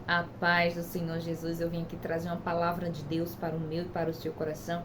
A paz do Senhor Jesus, eu vim aqui trazer uma palavra de Deus para o meu e para o seu coração.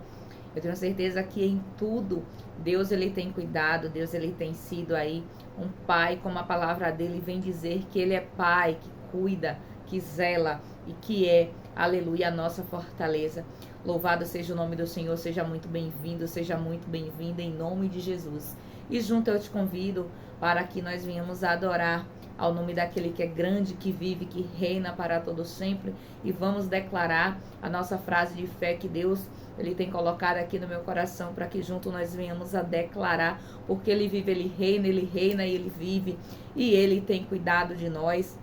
Eu tenho certeza que em tudo Deus ele tem cuidado, Deus ele tem sido aí um pai, como a palavra dele vem dizer que ele é pai, que cuida, que zela e que é, aleluia, a nossa fortaleza. Louvado seja o nome do Senhor, seja muito bem-vindo, seja muito bem-vinda em nome de Jesus. E junto eu te convido para que nós venhamos adorar ao nome daquele que é grande, que vive, que reina para todo sempre. E vamos declarar a nossa frase de fé que Deus ele tem colocado aqui no meu coração para que junto nós venhamos a declarar, porque ele vive, ele reina e ele vive. E ele tem cuidado de nós.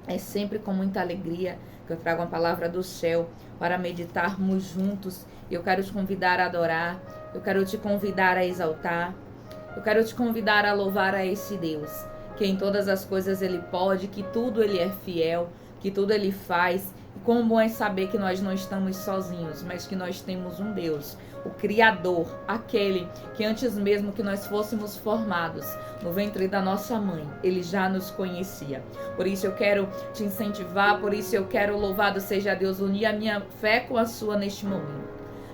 É sempre com muita alegria que eu trago uma palavra do céu para meditarmos juntos. Eu quero te convidar a adorar, eu quero te convidar a exaltar, eu quero te convidar a louvar a esse Deus, que em todas as coisas ele pode, que tudo ele é fiel, que tudo ele faz. E como bom é saber que nós não estamos sozinhos, mas que nós temos um Deus, o Criador, aquele que antes mesmo que nós fôssemos formados no ventre da nossa mãe, ele já nos conhecia. Por isso eu quero te incentivar, por isso eu quero, louvado seja Deus, unir a minha fé com a sua neste momento.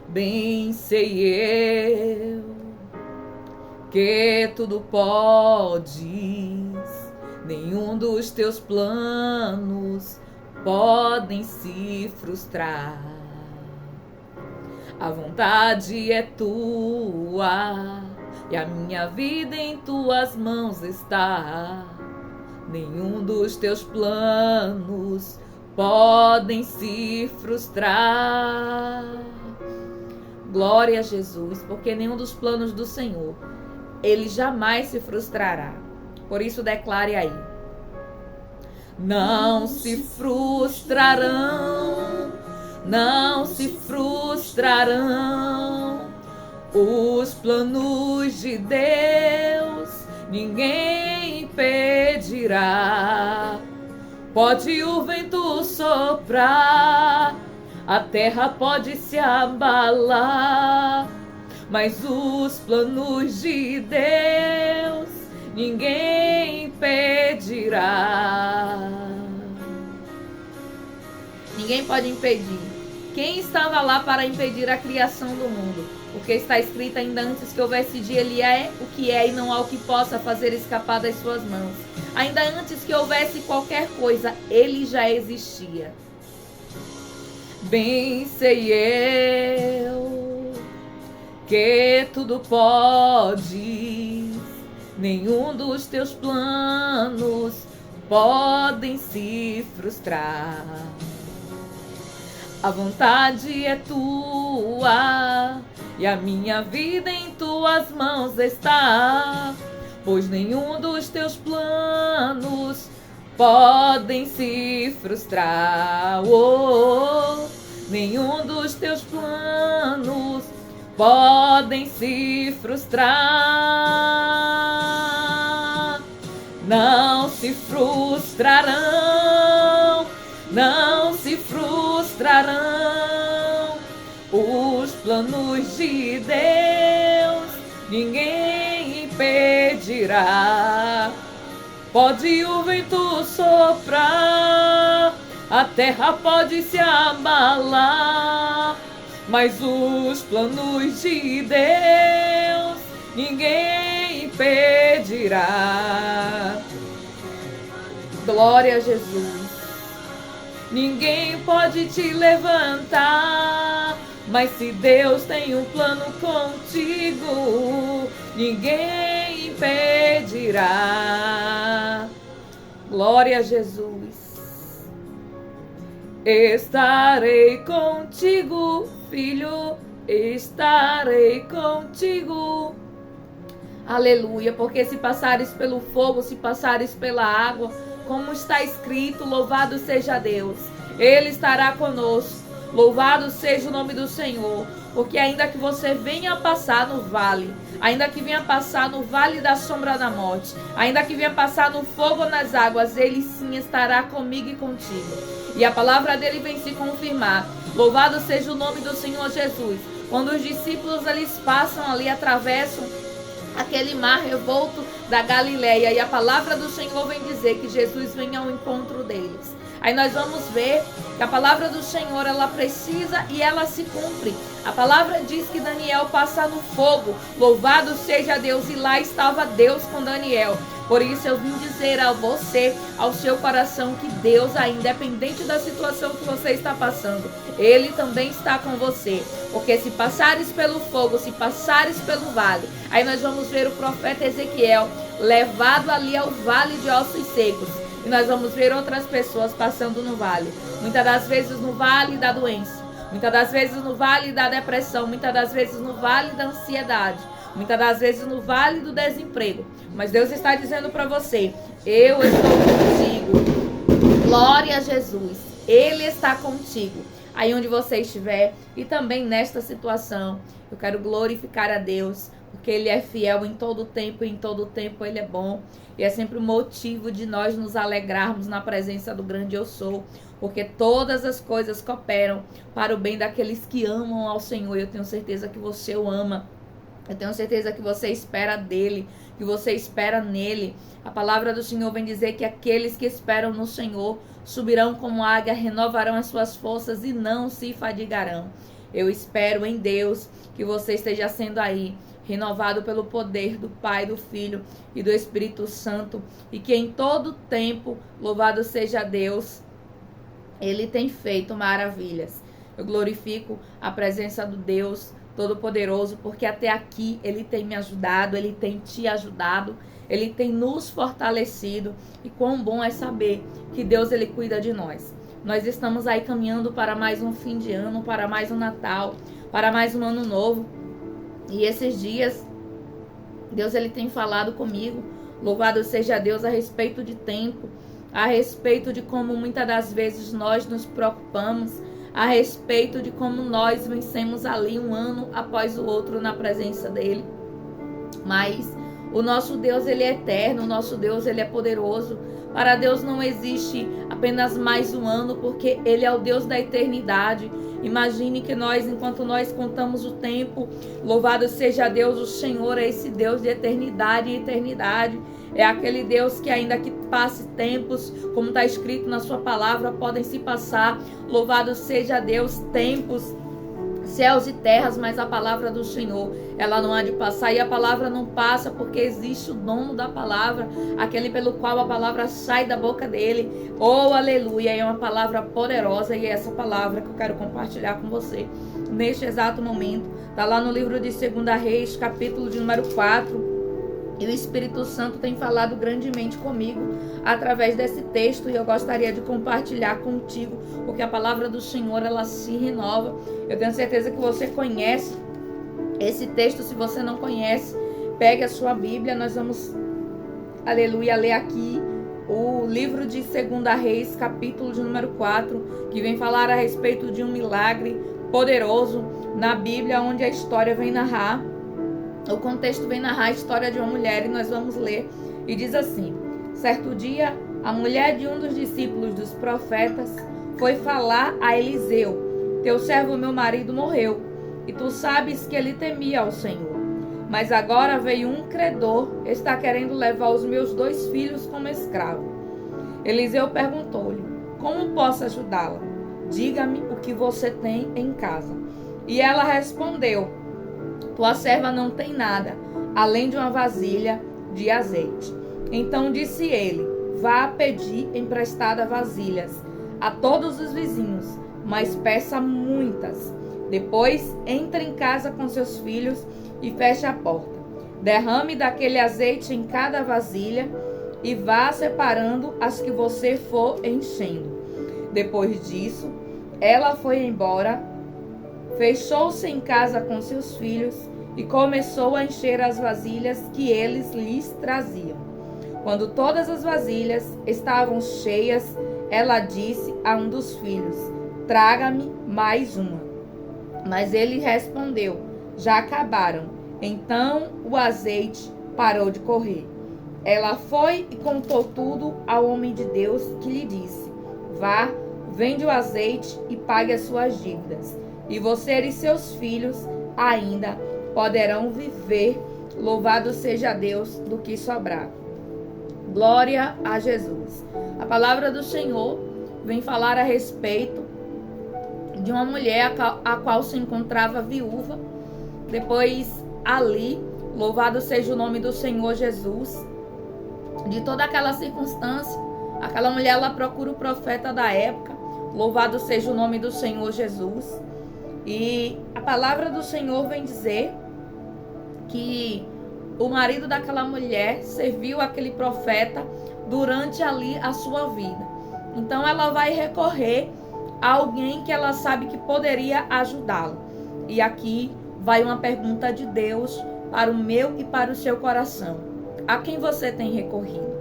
Bem sei eu que tudo podes, nenhum dos teus planos podem se frustrar. A vontade é tua e a minha vida em tuas mãos está. Nenhum dos teus planos podem se frustrar. Glória a Jesus, porque nenhum dos planos do Senhor, ele jamais se frustrará. Por isso declare aí: não se frustrarão, não se frustrarão os planos de Deus, ninguém impedirá. Pode o vento soprar, a terra pode se abalar, mas os planos de Deus ninguém impedirá. Ninguém pode impedir. Quem estava lá para impedir a criação do mundo? Porque está escrito ainda antes que houvesse dia, ele é o que é e não há o que possa fazer escapar das suas mãos. Ainda antes que houvesse qualquer coisa, ele já existia. Bem sei eu que tudo podes, nenhum dos teus planos podem se frustrar. A vontade é tua e a minha vida em tuas mãos está, pois nenhum dos teus planos podem se frustrar. Oh, nenhum dos teus planos podem se frustrar. Não se frustrarão, não se frustrarão os planos de Deus, ninguém impedirá. Pode o vento soprar, a terra pode se abalar, mas os planos de Deus ninguém impedirá. Glória a Jesus. Ninguém pode te levantar, mas se Deus tem um plano contigo, ninguém impedirá. Glória a Jesus. Estarei contigo, filho, estarei contigo. Aleluia, porque se passares pelo fogo, se passares pela água, como está escrito, louvado seja Deus, Ele estará conosco. Louvado seja o nome do Senhor, porque ainda que você venha passar no vale, ainda que venha passar no vale da sombra da morte, ainda que venha passar no fogo ou nas águas, Ele sim estará comigo e contigo. E a palavra dele vem se confirmar. Louvado seja o nome do Senhor Jesus. Quando os discípulos eles passam ali, atravessam aquele mar revolto, da Galileia. E a palavra do Senhor vem dizer que Jesus vem ao encontro deles. Aí nós vamos ver que a palavra do Senhor, ela precisa e ela se cumpre. A palavra diz que Daniel passa no fogo. Louvado seja Deus. E lá estava Deus com Daniel. Por isso eu vim dizer a você, ao seu coração, que Deus, independente da situação que você está passando, Ele também está com você. Porque se passares pelo fogo, se passares pelo vale, aí nós vamos ver o profeta Ezequiel levado ali ao vale de ossos secos. E nós vamos ver outras pessoas passando no vale. Muitas das vezes no vale da doença. Muitas das vezes no vale da depressão. Muitas das vezes no vale da ansiedade. Muitas das vezes no vale do desemprego. Mas Deus está dizendo para você: eu estou contigo. Glória a Jesus. Ele está contigo. Aí onde você estiver. E também nesta situação. Eu quero glorificar a Deus. Porque Ele é fiel em todo tempo. E em todo tempo Ele é bom. E é sempre um motivo de nós nos alegrarmos na presença do grande eu sou. Porque todas as coisas cooperam para o bem daqueles que amam ao Senhor. Eu tenho certeza que você o ama. Eu tenho certeza que você espera dele, que você espera nele. A palavra do Senhor vem dizer que aqueles que esperam no Senhor subirão como águia, renovarão as suas forças e não se fadigarão. Eu espero em Deus que você esteja sendo aí renovado pelo poder do Pai, do Filho e do Espírito Santo, e que em todo tempo, louvado seja Deus, Ele tem feito maravilhas. Eu glorifico a presença do Deus Todo-Poderoso, porque até aqui Ele tem me ajudado, Ele tem te ajudado, Ele tem nos fortalecido, e quão bom é saber que Deus, Ele cuida de nós. Nós estamos aí caminhando para mais um fim de ano, para mais um Natal, para mais um ano novo. E esses dias, Deus, Ele tem falado comigo, louvado seja Deus, a respeito de tempo, a respeito de como muitas das vezes nós nos preocupamos, a respeito de como nós vencemos ali um ano após o outro na presença dEle. Mas o nosso Deus, Ele é eterno, o nosso Deus, Ele é poderoso. Para Deus não existe apenas mais um ano, porque Ele é o Deus da eternidade. Imagine que nós, enquanto nós contamos o tempo, louvado seja Deus, o Senhor é esse Deus de eternidade e eternidade. É aquele Deus que ainda que passe tempos, como está escrito na sua palavra, podem se passar. Louvado seja Deus, tempos, céus e terras, mas a palavra do Senhor, ela não há de passar. E a palavra não passa porque existe o dono da palavra, aquele pelo qual a palavra sai da boca dele. Oh, aleluia! É uma palavra poderosa e é essa palavra que eu quero compartilhar com você neste exato momento. Está lá no livro de 2 Reis, capítulo de número 4. E o Espírito Santo tem falado grandemente comigo através desse texto, e eu gostaria de compartilhar contigo, porque a palavra do Senhor, ela se renova. Eu tenho certeza que você conhece esse texto. Se você não conhece, pegue a sua Bíblia, nós vamos, aleluia, ler aqui o livro de 2 Reis, capítulo de número 4, que vem falar a respeito de um milagre poderoso na Bíblia, onde a história vem narrar. O contexto vem narrar a história de uma mulher, e nós vamos ler. E diz assim: certo dia, a mulher de um dos discípulos dos profetas foi falar a Eliseu: teu servo, meu marido, morreu, e tu sabes que ele temia ao Senhor. Mas agora veio um credor, está querendo levar os meus 2 filhos como escravo. Eliseu perguntou-lhe: como posso ajudá-la? Diga-me o que você tem em casa. E ela respondeu: tua serva não tem nada, além de uma vasilha de azeite. Então disse ele: vá pedir emprestada vasilhas a todos os vizinhos, mas peça muitas. Depois entre em casa com seus filhos e feche a porta. Derrame daquele azeite em cada vasilha e vá separando as que você for enchendo. Depois disso, ela foi embora, fechou-se em casa com seus filhos e começou a encher as vasilhas que eles lhes traziam. Quando todas as vasilhas estavam cheias, ela disse a um dos filhos: traga-me mais uma. Mas ele respondeu: já acabaram. Então o azeite parou de correr. Ela foi e contou tudo ao homem de Deus, que lhe disse: vá, vende o azeite e pague as suas dívidas, e você e seus filhos ainda poderão viver Louvado seja Deus do que sobrar. Glória a Jesus. A palavra do Senhor vem falar a respeito de uma mulher a qual se encontrava viúva. Depois ali, louvado seja o nome do Senhor Jesus, de toda aquela circunstância, aquela mulher ela procura o profeta da época. Louvado seja o nome do Senhor Jesus. E a palavra do Senhor vem dizer que o marido daquela mulher serviu aquele profeta durante ali a sua vida. Então ela vai recorrer a alguém que ela sabe que poderia ajudá-lo. E aqui vai uma pergunta de Deus para o meu e para o seu coração. A quem você tem recorrido?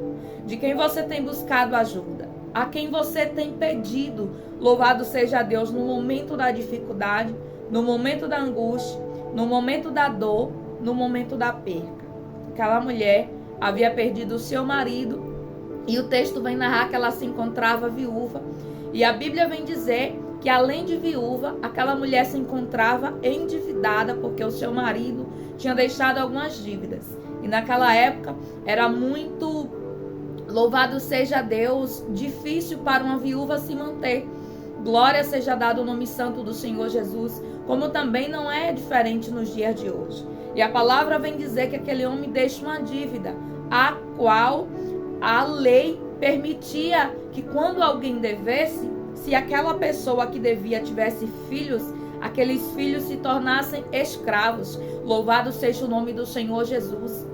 De quem você tem buscado ajuda? A quem você tem pedido? Louvado seja Deus no momento da dificuldade, no momento da angústia, no momento da dor, no momento da perca. Aquela mulher havia perdido o seu marido e o texto vem narrar que ela se encontrava viúva. E a Bíblia vem dizer que além de viúva, aquela mulher se encontrava endividada porque o seu marido tinha deixado algumas dívidas. E naquela época era muito, louvado seja Deus, difícil para uma viúva se manter. Glória seja dado o nome santo do Senhor Jesus, como também não é diferente nos dias de hoje. E a palavra vem dizer que aquele homem deixa uma dívida, a qual a lei permitia que quando alguém devesse, se aquela pessoa que devia tivesse filhos, aqueles filhos se tornassem escravos. Louvado seja o nome do Senhor Jesus.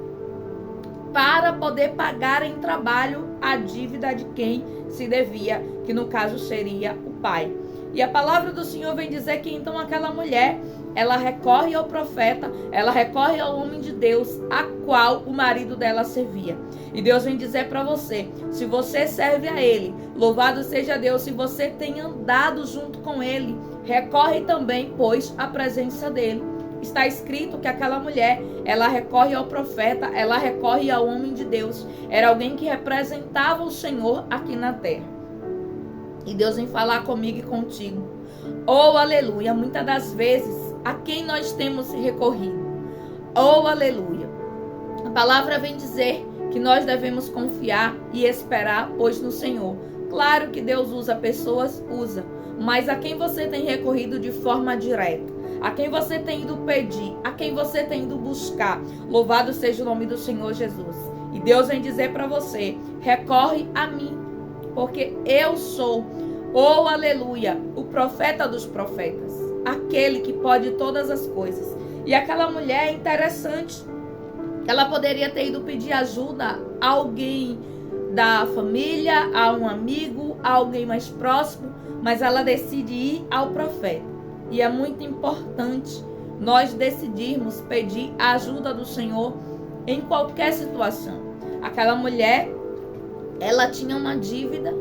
Para poder pagar em trabalho a dívida de quem se devia, que no caso seria o pai. E a palavra do Senhor vem dizer que então aquela mulher, ela recorre ao profeta, ela recorre ao homem de Deus, a qual o marido dela servia. E Deus vem dizer para você, se você serve a ele, louvado seja Deus, se você tem andado junto com ele, recorre também, pois, à presença dele. Está escrito que aquela mulher, ela recorre ao profeta, ela recorre ao homem de Deus. Era alguém que representava o Senhor aqui na terra. E Deus vem falar comigo e contigo. Oh, aleluia. Muitas das vezes, a quem nós temos recorrido? Oh, aleluia. A palavra vem dizer que nós devemos confiar e esperar, pois, no Senhor. Claro que Deus usa pessoas, usa. Mas a quem você tem recorrido de forma direta? A quem você tem ido pedir? A quem você tem ido buscar? Louvado seja o nome do Senhor Jesus. E Deus vem dizer para você, recorre a mim, porque eu sou, oh aleluia, o profeta dos profetas, aquele que pode todas as coisas. E aquela mulher é interessante, ela poderia ter ido pedir ajuda a alguém da família, a um amigo, a alguém mais próximo, mas ela decide ir ao profeta. E é muito importante nós decidirmos pedir a ajuda do Senhor em qualquer situação. Aquela mulher, ela tinha uma dívida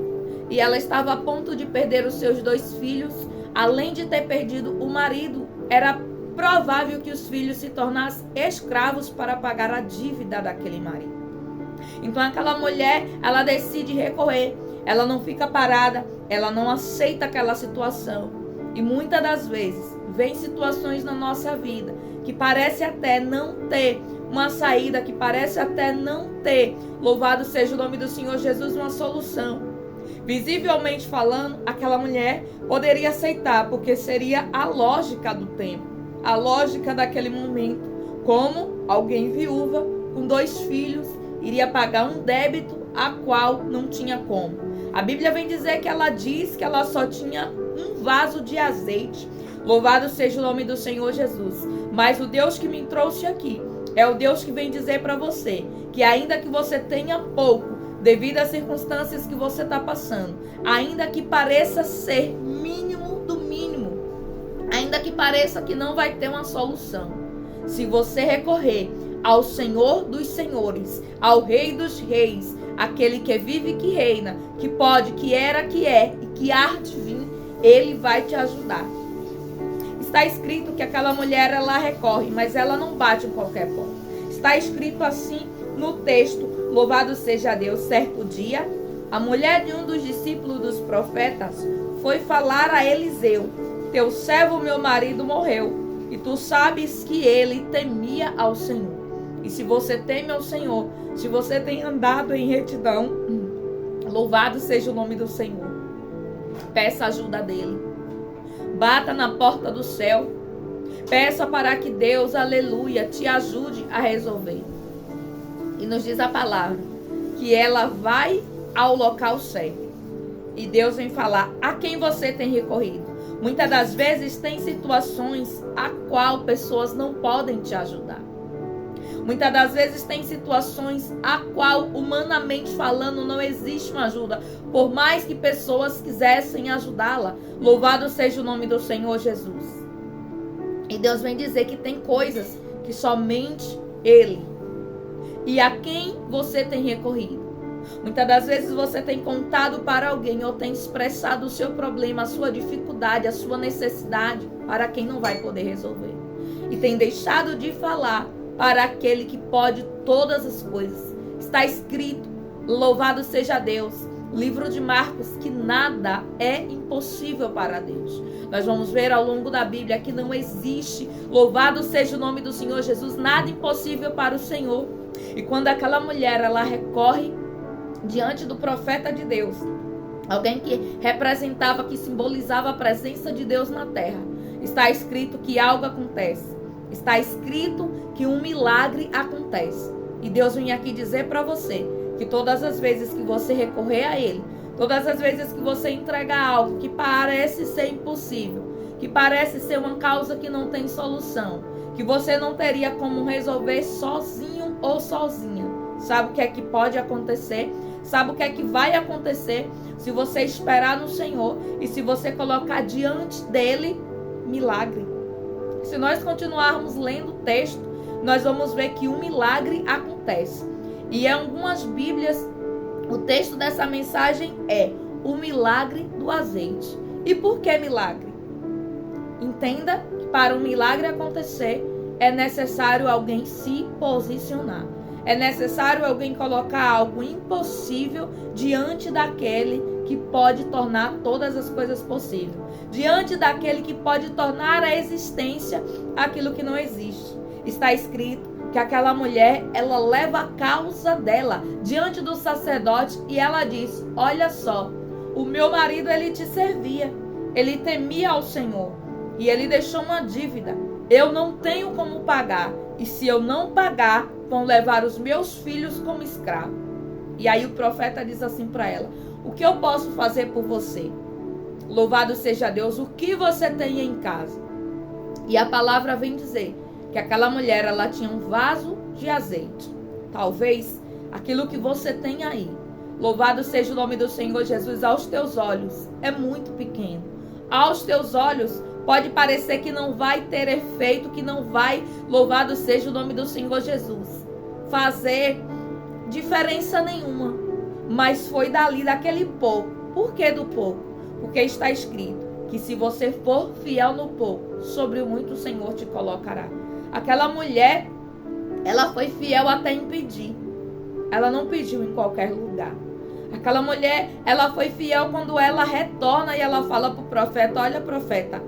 e ela estava a ponto de perder os seus 2 filhos. Além de ter perdido o marido, era provável que os filhos se tornassem escravos para pagar a dívida daquele marido. Então aquela mulher, ela decide recorrer. Ela não fica parada, ela não aceita aquela situação. E muitas das vezes, vem situações na nossa vida que parece até não ter uma saída, que parece até não ter, louvado seja o nome do Senhor Jesus, uma solução. Visivelmente falando, aquela mulher poderia aceitar, porque seria a lógica do tempo, a lógica daquele momento. Como alguém viúva, com 2 filhos, iria pagar um débito a qual não tinha como. A Bíblia vem dizer que ela diz que ela só tinha um vaso de azeite. Louvado seja o nome do Senhor Jesus. Mas o Deus que me trouxe aqui é o Deus que vem dizer para você que ainda que você tenha pouco, devido às circunstâncias que você está passando, ainda que pareça ser mínimo do mínimo, ainda que pareça que não vai ter uma solução, se você recorrer ao Senhor dos senhores, ao Rei dos reis, aquele que vive e que reina, que pode, que era, que é e que há de vir, ele vai te ajudar. Está escrito que aquela mulher, ela recorre, mas ela não bate em qualquer porta. Está escrito assim no texto, louvado seja Deus. Certo dia, a mulher de um dos discípulos dos profetas foi falar a Eliseu: teu servo, meu marido, morreu, e tu sabes que ele temia ao Senhor. E se você teme ao Senhor, se você tem andado em retidão, louvado seja o nome do Senhor. Peça ajuda dele. Bata na porta do céu. Peça para que Deus, aleluia, te ajude a resolver. E nos diz a palavra que ela vai ao local certo. E Deus vem falar a quem você tem recorrido. Muitas das vezes tem situações a qual pessoas não podem te ajudar. Muitas das vezes tem situações a qual, humanamente falando, não existe uma ajuda. Por mais que pessoas quisessem ajudá-la. Louvado seja o nome do Senhor Jesus. E Deus vem dizer que tem coisas que somente Ele. E a quem você tem recorrido? Muitas das vezes você tem contado para alguém ou tem expressado o seu problema, a sua dificuldade, a sua necessidade para quem não vai poder resolver. E tem deixado de falar para aquele que pode todas as coisas. Está escrito, louvado seja Deus, livro de Marcos, que nada é impossível para Deus. Nós vamos ver ao longo da Bíblia que não existe, louvado seja o nome do Senhor Jesus, nada impossível para o Senhor. E quando aquela mulher, ela recorre diante do profeta de Deus, alguém que representava, que simbolizava a presença de Deus na terra, está escrito que algo acontece. Está escrito que um milagre acontece. E Deus vem aqui dizer para você que todas as vezes que você recorrer a Ele, todas as vezes que você entregar algo que parece ser impossível, que parece ser uma causa que não tem solução, que você não teria como resolver sozinho ou sozinha, sabe o que é que pode acontecer? Sabe o que é que vai acontecer se você esperar no Senhor e se você colocar diante dele milagre? Se nós continuarmos lendo o texto, nós vamos ver que um milagre acontece. E em algumas Bíblias, o texto dessa mensagem é o milagre do azeite. E por que milagre? Entenda que para um milagre acontecer, é necessário alguém se posicionar. É necessário alguém colocar algo impossível diante daquele que pode tornar todas as coisas possíveis. Diante daquele que pode tornar a existência aquilo que não existe. Está escrito que aquela mulher, ela leva a causa dela diante do sacerdote e ela diz, olha só, o meu marido, ele te servia, ele temia ao Senhor e ele deixou uma dívida. Eu não tenho como pagar e se eu não pagar, vão levar os meus filhos como escravo. E aí o profeta diz assim para ela, o que eu posso fazer por você? Louvado seja Deus, o que você tem em casa? E a palavra vem dizer que aquela mulher, ela tinha um vaso de azeite. Talvez aquilo que você tem aí, louvado seja o nome do Senhor Jesus, aos teus olhos é muito pequeno. Aos teus olhos pode parecer que não vai ter efeito, que não vai, louvado seja o nome do Senhor Jesus, fazer diferença nenhuma. Mas foi dali, daquele pouco. Por que do pouco? Porque está escrito que se você for fiel no pouco, sobre o muito o Senhor te colocará. Aquela mulher, ela foi fiel até em pedir. Ela não pediu em qualquer lugar. Aquela mulher, ela foi fiel quando ela retorna e ela fala para o profeta, olha profeta,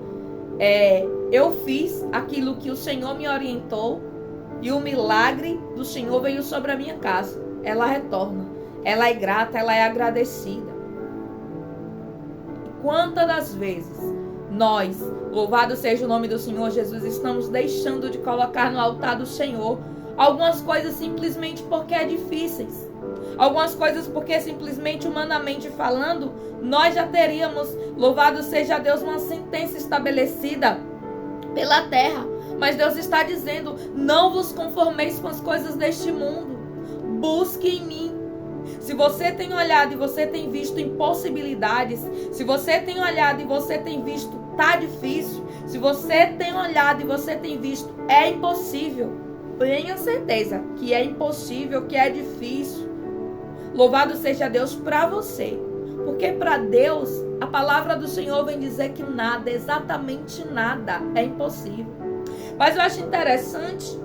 eu fiz aquilo que o Senhor me orientou e o milagre do Senhor veio sobre a minha casa. Ela retorna, ela é grata, ela é agradecida. Quantas das vezes nós, louvado seja o nome do Senhor Jesus, estamos deixando de colocar no altar do Senhor algumas coisas simplesmente porque é difíceis. Algumas coisas porque simplesmente, humanamente falando, nós já teríamos, louvado seja Deus, uma sentença estabelecida pela terra. Mas Deus está dizendo, não vos conformeis com as coisas deste mundo. Busque em mim. Se você tem olhado e você tem visto impossibilidades, se você tem olhado e você tem visto tá difícil, se você tem olhado e você tem visto é impossível, tenha certeza que é impossível, que é difícil. Louvado seja Deus para você, porque para Deus a palavra do Senhor vem dizer que nada, exatamente nada é impossível. Mas eu acho interessante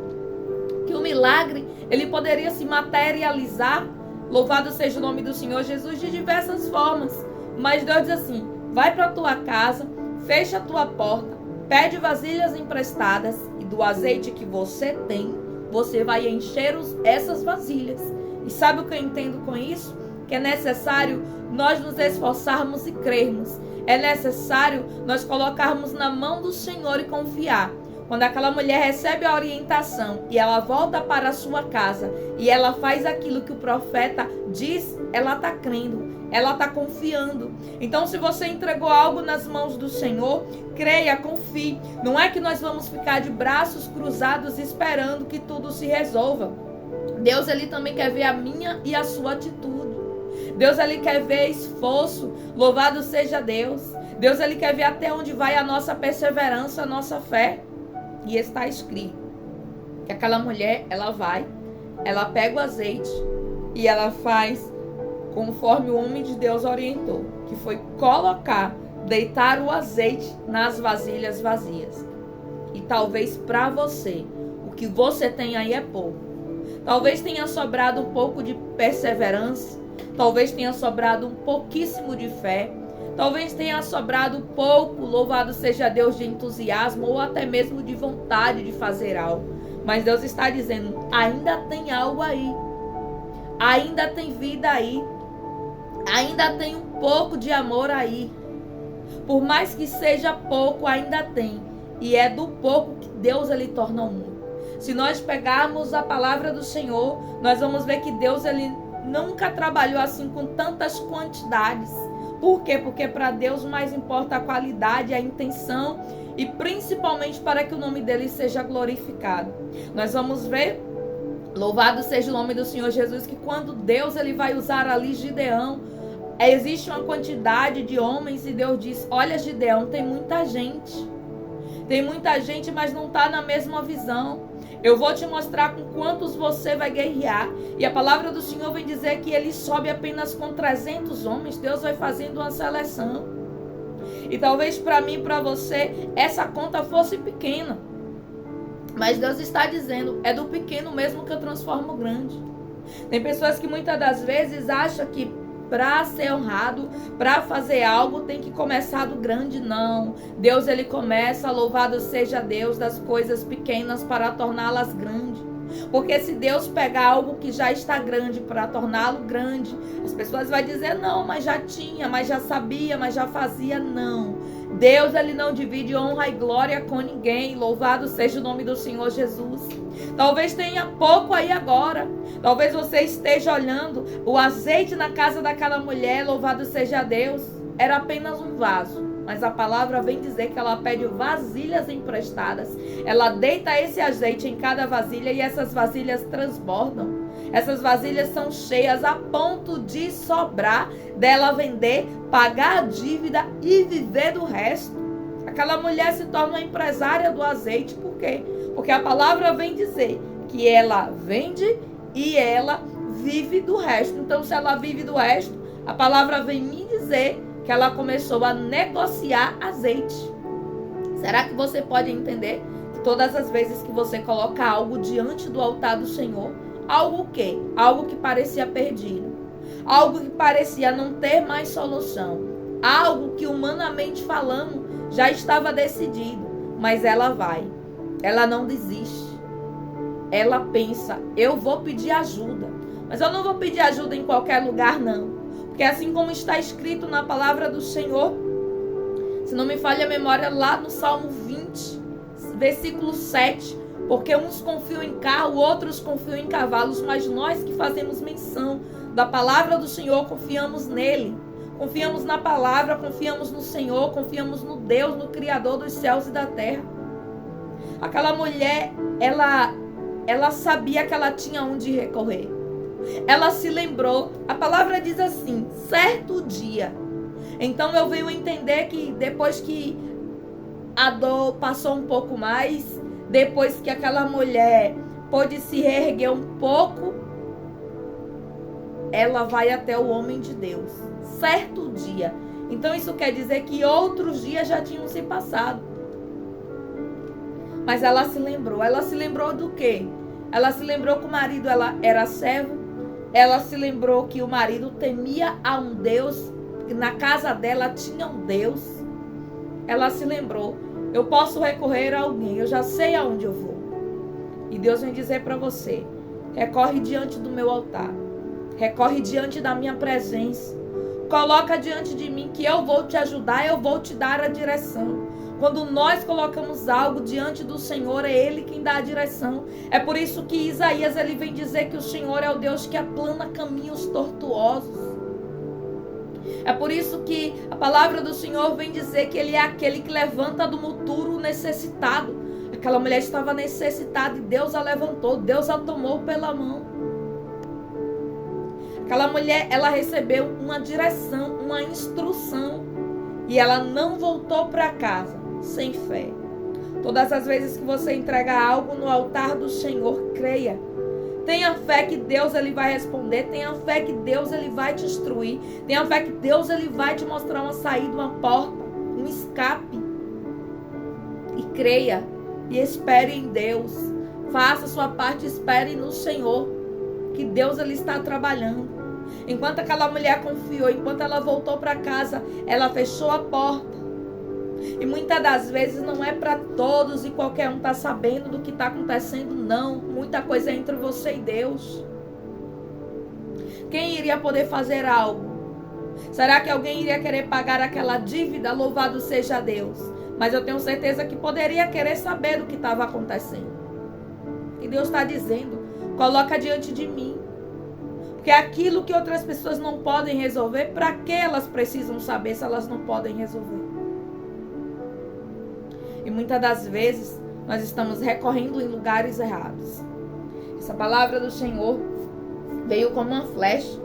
que o milagre, ele poderia se materializar, louvado seja o nome do Senhor Jesus, de diversas formas. Mas Deus diz assim, vai para a tua casa, fecha a tua porta, pede vasilhas emprestadas e do azeite que você tem, você vai encher essas vasilhas. E sabe o que eu entendo com isso? Que é necessário nós nos esforçarmos e crermos. É necessário nós colocarmos na mão do Senhor e confiar. Quando aquela mulher recebe a orientação e ela volta para a sua casa e ela faz aquilo que o profeta diz, ela está crendo, ela está confiando. Então, se você entregou algo nas mãos do Senhor, creia, confie. Não é que nós vamos ficar de braços cruzados esperando que tudo se resolva. Deus, ele também quer ver a minha e a sua atitude. Deus, ele quer ver esforço. Louvado seja Deus. Deus, ele quer ver até onde vai a nossa perseverança, a nossa fé. E está escrito que aquela mulher, ela vai, ela pega o azeite e ela faz conforme o homem de Deus orientou, que foi deitar o azeite nas vasilhas vazias. E talvez para você, o que você tem aí é pouco. Talvez tenha sobrado um pouco de perseverança, talvez tenha sobrado um pouquíssimo de fé, talvez tenha sobrado pouco, louvado seja Deus, de entusiasmo ou até mesmo de vontade de fazer algo. Mas Deus está dizendo, ainda tem algo aí. Ainda tem vida aí. Ainda tem um pouco de amor aí. Por mais que seja pouco, ainda tem. E é do pouco que Deus, ele torna o muito. Se nós pegarmos a palavra do Senhor, nós vamos ver que Deus, ele nunca trabalhou assim com tantas quantidades. Por quê? Porque para Deus mais importa a qualidade, a intenção e principalmente para que o nome dele seja glorificado. Nós vamos ver, louvado seja o nome do Senhor Jesus, que quando Deus ele vai usar ali Gideão, existe uma quantidade de homens e Deus diz, olha Gideão, tem muita gente. Tem muita gente, mas não está na mesma visão. Eu vou te mostrar com quantos você vai guerrear. E a palavra do Senhor vem dizer que ele sobe apenas com 300 homens. Deus vai fazendo uma seleção. E talvez para mim e para você essa conta fosse pequena. Mas Deus está dizendo, é do pequeno mesmo que eu transformo grande. Tem pessoas que muitas das vezes acham que para ser honrado, para fazer algo, tem que começar do grande. Não. Deus, ele começa, louvado seja Deus, das coisas pequenas para torná-las grandes. Porque se Deus pegar algo que já está grande para torná-lo grande, as pessoas vão dizer, não, mas já tinha, mas já sabia, mas já fazia. Não. Deus, ele não divide honra e glória com ninguém. Louvado seja o nome do Senhor Jesus. Talvez tenha pouco aí agora. Talvez você esteja olhando o azeite na casa daquela mulher. Louvado seja Deus. Era apenas um vaso. Mas a palavra vem dizer que ela pede vasilhas emprestadas. Ela deita esse azeite em cada vasilha e essas vasilhas transbordam. Essas vasilhas são cheias a ponto de sobrar, dela vender, pagar a dívida e viver do resto. Aquela mulher se torna uma empresária do azeite. Por quê? Porque a palavra vem dizer que ela vende e ela vive do resto. Então, se ela vive do resto, a palavra vem me dizer que ela começou a negociar azeite. Será que você pode entender que todas as vezes que você coloca algo diante do altar do Senhor, algo o quê? Algo que parecia perdido. Algo que parecia não ter mais solução. Algo que humanamente falando já estava decidido. Mas ela vai. Ela não desiste. Ela pensa, eu vou pedir ajuda. Mas eu não vou pedir ajuda em qualquer lugar, não. Porque assim como está escrito na palavra do Senhor, se não me falha a memória, lá no Salmo 20, versículo 7, porque uns confiam em carro, outros confiam em cavalos, mas nós que fazemos menção da palavra do Senhor, confiamos nele. Confiamos na palavra, confiamos no Senhor, confiamos no Deus, no Criador dos céus e da terra. Aquela mulher, ela sabia que ela tinha onde recorrer. Ela se lembrou, a palavra diz assim, certo dia. Então eu venho entender que depois que a dor passou um pouco mais, depois que aquela mulher pôde se reerguer um pouco, ela vai até o homem de Deus, certo dia. Então isso quer dizer que outros dias já tinham se passado. Mas ela se lembrou do quê? Ela se lembrou que o marido era servo. Ela se lembrou que o marido temia a um Deus, que na casa dela tinha um Deus. Ela se lembrou, eu posso recorrer a alguém, eu já sei aonde eu vou. E Deus vem dizer para você: recorre diante do meu altar. Recorre diante da minha presença. Coloca diante de mim que eu vou te ajudar, eu vou te dar a direção. Quando nós colocamos algo diante do Senhor, é Ele quem dá a direção. É por isso que Isaías ele vem dizer que o Senhor é o Deus que aplana caminhos tortuosos. É por isso que a palavra do Senhor vem dizer que Ele é aquele que levanta do monturo o necessitado. Aquela mulher estava necessitada e Deus a levantou, Deus a tomou pela mão. Aquela mulher, ela recebeu uma direção, uma instrução. E ela não voltou para casa sem fé. Todas as vezes que você entrega algo no altar do Senhor, creia. Tenha fé que Deus ele vai responder. Tenha fé que Deus ele vai te instruir. Tenha fé que Deus ele vai te mostrar uma saída, uma porta, um escape. E creia. E espere em Deus. Faça a sua parte, espere no Senhor. Que Deus ele está trabalhando. Enquanto aquela mulher confiou, enquanto ela voltou para casa, ela fechou a porta. E muitas das vezes não é para todos e qualquer um tá sabendo do que está acontecendo, não. Muita coisa é entre você e Deus. Quem iria poder fazer algo? Será que alguém iria querer pagar aquela dívida? Louvado seja Deus. Mas eu tenho certeza que poderia querer saber do que estava acontecendo. E Deus está dizendo: coloca diante de mim. Porque aquilo que outras pessoas não podem resolver, para que elas precisam saber se elas não podem resolver? E muitas das vezes nós estamos recorrendo em lugares errados. Essa palavra do Senhor veio como uma flecha,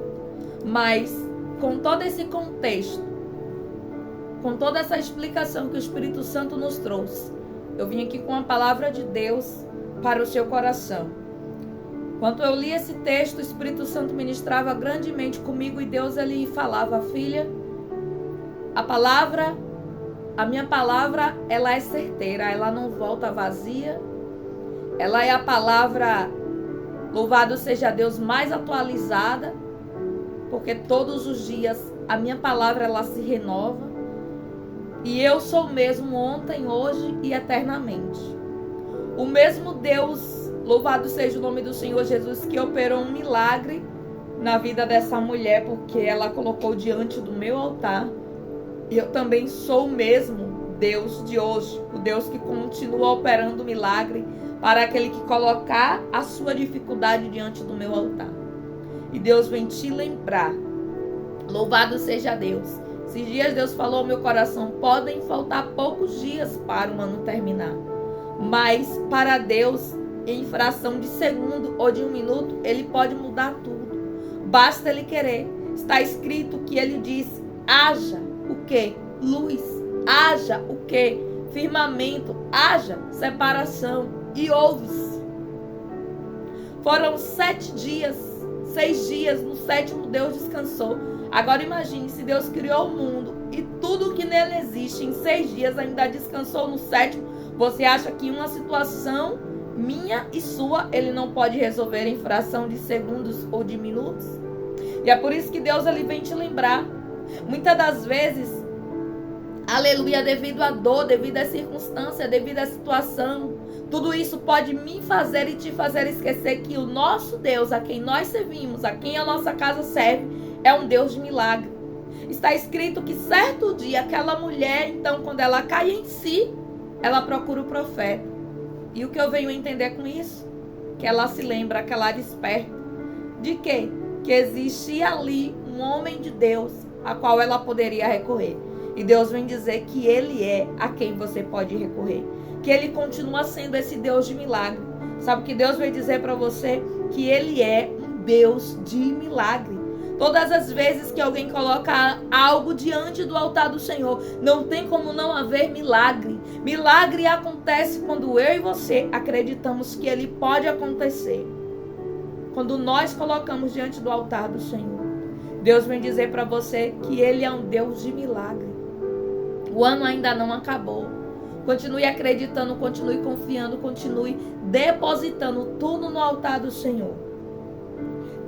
mas com todo esse contexto, com toda essa explicação que o Espírito Santo nos trouxe, eu vim aqui com a palavra de Deus para o seu coração. Quando eu li esse texto, o Espírito Santo ministrava grandemente comigo e Deus ele falava: filha, a minha palavra, ela é certeira, ela não volta vazia. Ela é a palavra, louvado seja Deus, mais atualizada, porque todos os dias a minha palavra ela se renova. E eu sou o mesmo ontem, hoje e eternamente. O mesmo Deus, louvado seja o nome do Senhor Jesus, que operou um milagre na vida dessa mulher, porque ela colocou diante do meu altar. E eu também sou o mesmo Deus de hoje, o Deus que continua operando milagre para aquele que colocar a sua dificuldade diante do meu altar. E Deus vem te lembrar, louvado seja Deus. Esses dias Deus falou ao meu coração: podem faltar poucos dias para o ano terminar, mas para Deus, em fração de segundo ou de um minuto, Ele pode mudar tudo. Basta Ele querer. Está escrito que Ele diz: haja o quê? Luz. Haja o quê? Firmamento. Haja separação. E houve-se. Foram 7 dias, 6 dias. No 7º Deus descansou. Agora imagine, se Deus criou o mundo e tudo que nele existe em 6 dias ainda descansou no 7º, você acha que uma situação minha e sua, Ele não pode resolver em fração de segundos ou de minutos? E é por isso que Deus ele vem te lembrar. Muitas das vezes, aleluia, devido à dor, devido à circunstância, devido à situação, tudo isso pode me fazer e te fazer esquecer que o nosso Deus, a quem nós servimos, a quem a nossa casa serve, é um Deus de milagre. Está escrito que certo dia, aquela mulher, então, quando ela cai em si, ela procura o profeta. E o que eu venho entender com isso? Que ela se lembra, que ela desperta. De quê? Que existia ali um homem de Deus a qual ela poderia recorrer. E Deus vem dizer que Ele é a quem você pode recorrer. Que Ele continua sendo esse Deus de milagre. Sabe o que Deus vem dizer para você? Que Ele é um Deus de milagre. Todas as vezes que alguém coloca algo diante do altar do Senhor, não tem como não haver milagre. Milagre acontece quando eu e você acreditamos que ele pode acontecer. Quando nós colocamos diante do altar do Senhor. Deus vem dizer para você que ele é um Deus de milagre. O ano ainda não acabou. Continue acreditando, continue confiando, continue depositando tudo no altar do Senhor.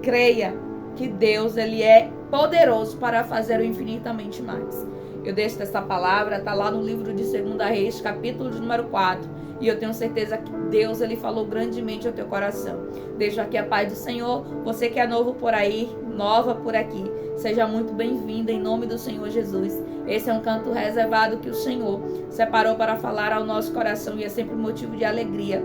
Creia que Deus ele é poderoso para fazer o infinitamente mais. Eu deixo essa palavra, está lá no livro de 2 Reis, capítulo de número 4. E eu tenho certeza que Deus, ele falou grandemente ao teu coração. Deixo aqui a paz do Senhor. Você que é novo por aí, nova por aqui, seja muito bem-vinda em nome do Senhor Jesus. Esse é um canto reservado que o Senhor separou para falar ao nosso coração e é sempre motivo de alegria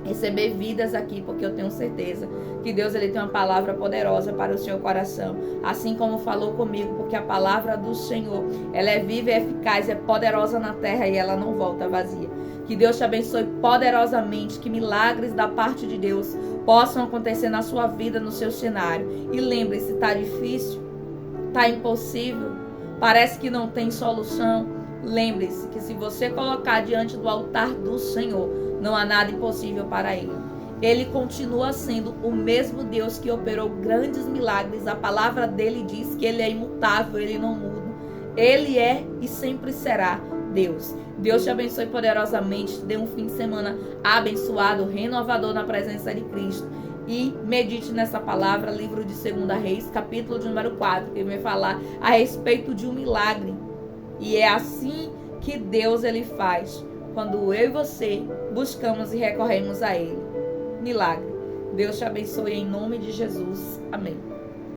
receber vidas aqui, porque eu tenho certeza que Deus, ele tem uma palavra poderosa para o seu coração, assim como falou comigo, porque a palavra do Senhor, ela é viva, é eficaz, é poderosa na terra e ela não volta vazia. Que Deus te abençoe poderosamente, que milagres da parte de Deus possam acontecer na sua vida, no seu cenário. E lembre-se, está difícil, está impossível, parece que não tem solução. Lembre-se que se você colocar diante do altar do Senhor, não há nada impossível para Ele. Ele continua sendo o mesmo Deus que operou grandes milagres. A palavra dele diz que Ele é imutável, Ele não muda. Ele é e sempre será Deus. Deus te abençoe poderosamente, te dê um fim de semana abençoado, renovador na presença de Cristo. E medite nessa palavra, livro de 2 Reis, capítulo de número 4, que vai falar a respeito de um milagre. E é assim que Deus, ele faz, quando eu e você buscamos e recorremos a Ele. Milagre. Deus te abençoe em nome de Jesus. Amém.